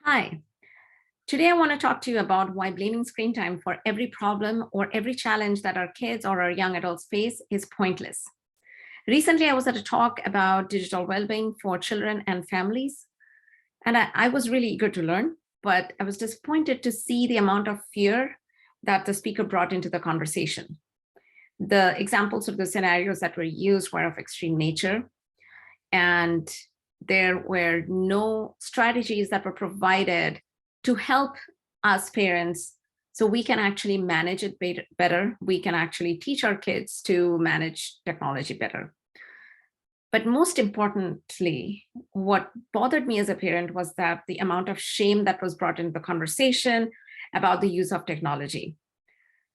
Hi, today I want to talk to you about why blaming screen time for every problem or every challenge that our kids or our young adults face is pointless. Recently, I was at a talk about digital well-being for children and families, and I was really eager to learn, but I was disappointed to see the amount of fear that the speaker brought into the conversation. The examples of the scenarios that were used were of extreme nature, and there were no strategies that were provided to help us parents so we can actually manage it better. We can actually teach our kids to manage technology better. But most importantly, what bothered me as a parent was that the amount of shame that was brought into the conversation about the use of technology.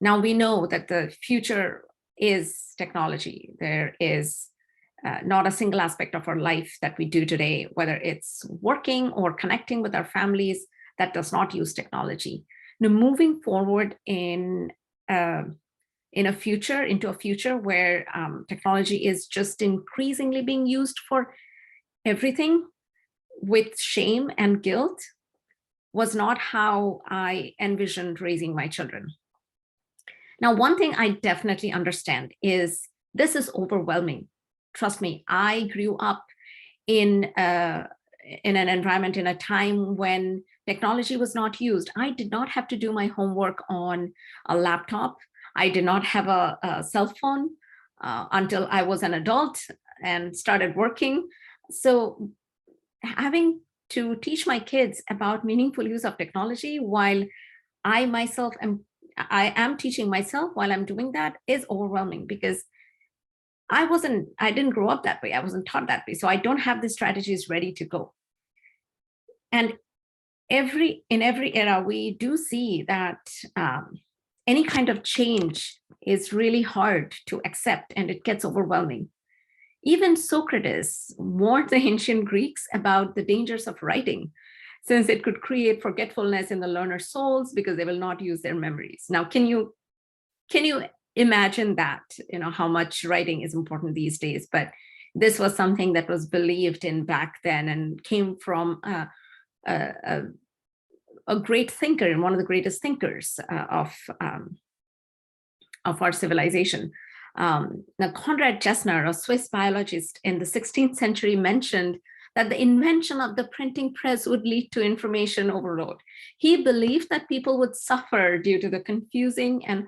Now we know that the future is technology. There is not a single aspect of our life that we do today, whether it's working or connecting with our families, that does not use technology. Now, moving forward into a future where technology is just increasingly being used for everything with shame and guilt was not how I envisioned raising my children. Now, one thing I definitely understand is this is overwhelming. Trust me, I grew up in in an environment, in a time when technology was not used. I did not have to do my homework on a laptop. I did not have a cell phone until I was an adult and started working. So having to teach my kids about meaningful use of technology while I am teaching myself while I'm doing that is overwhelming because I didn't grow up that way. I wasn't taught that way. So I don't have the strategies ready to go. And in every era, we do see that any kind of change is really hard to accept and it gets overwhelming. Even Socrates warned the ancient Greeks about the dangers of writing, since it could create forgetfulness in the learner's souls because they will not use their memories. Now, can you imagine that, how much writing is important these days? But this was something that was believed in back then and came from a great thinker and one of the greatest thinkers of our civilization. Now, Konrad Gessner, a Swiss biologist in the 16th century, mentioned that the invention of the printing press would lead to information overload. He believed that people would suffer due to the confusing and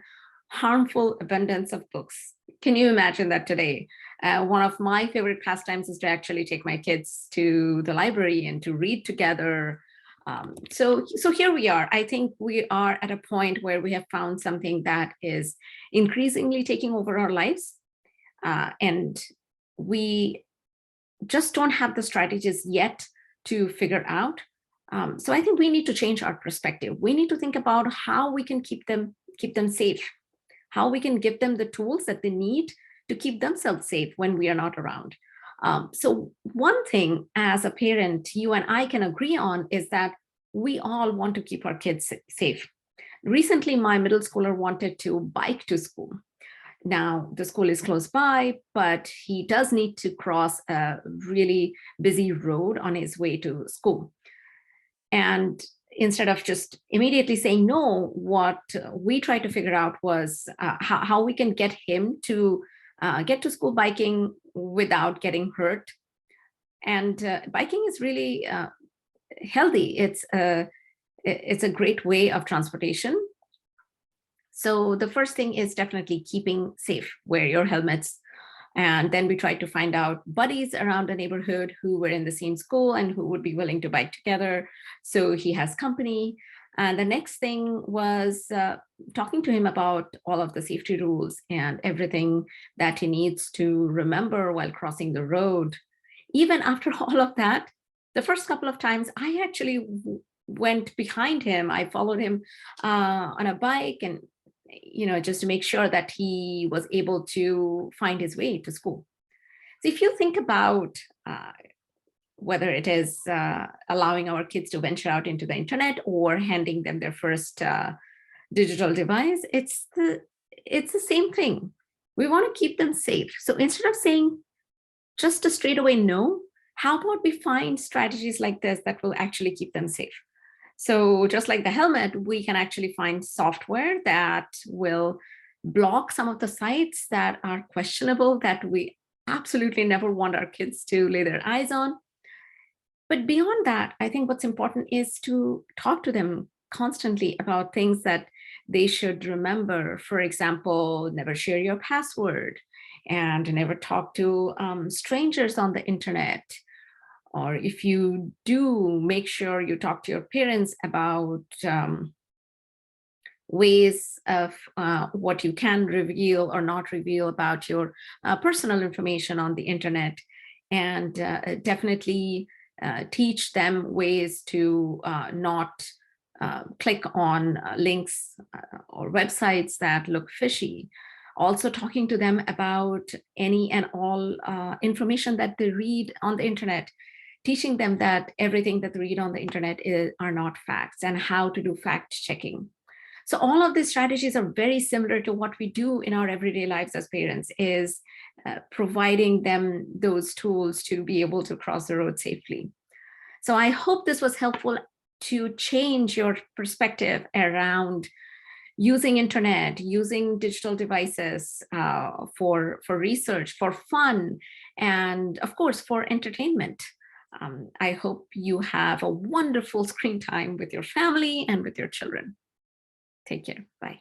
harmful abundance of books. Can you imagine that today? One of my favorite pastimes is to actually take my kids to the library and to read together. So here we are. I think we are at a point where we have found something that is increasingly taking over our lives. And we just don't have the strategies yet to figure out. So I think we need to change our perspective. We need to think about how we can keep them safe, how we can give them the tools that they need to keep themselves safe when we are not around. So one thing as a parent, you and I can agree on is that we all want to keep our kids safe. Recently, my middle schooler wanted to bike to school. Now, the school is close by, but he does need to cross a really busy road on his way to school. And instead of just immediately saying no, what we tried to figure out was how we can get him to get to school biking without getting hurt. And biking is really healthy. It's a great way of transportation. So the first thing is definitely keeping safe, wear your helmets. And then we tried to find out buddies around the neighborhood who were in the same school and who would be willing to bike together. So he has company. And the next thing was talking to him about all of the safety rules and everything that he needs to remember while crossing the road. Even after all of that, the first couple of times I actually went behind him. I followed him on a bike and just to make sure that he was able to find his way to school. So if you think about whether it is allowing our kids to venture out into the internet or handing them their first digital device, it's the same thing. We want to keep them safe. So instead of saying just a straightaway no, how about we find strategies like this that will actually keep them safe? So just like the helmet, we can actually find software that will block some of the sites that are questionable, that we absolutely never want our kids to lay their eyes on. But beyond that, I think what's important is to talk to them constantly about things that they should remember. For example, never share your password and never talk to strangers on the internet. Or if you do, make sure you talk to your parents about ways of what you can reveal or not reveal about your personal information on the internet, and definitely teach them ways to not click on links or websites that look fishy. Also talking to them about any and all information that they read on the internet, teaching them that everything that they read on the internet are not facts, and how to do fact checking. So all of these strategies are very similar to what we do in our everyday lives as parents, is providing them those tools to be able to cross the road safely. So I hope this was helpful to change your perspective around using internet, using digital devices for research, for fun, and of course, for entertainment. I hope you have a wonderful screen time with your family and with your children. Take care. Bye.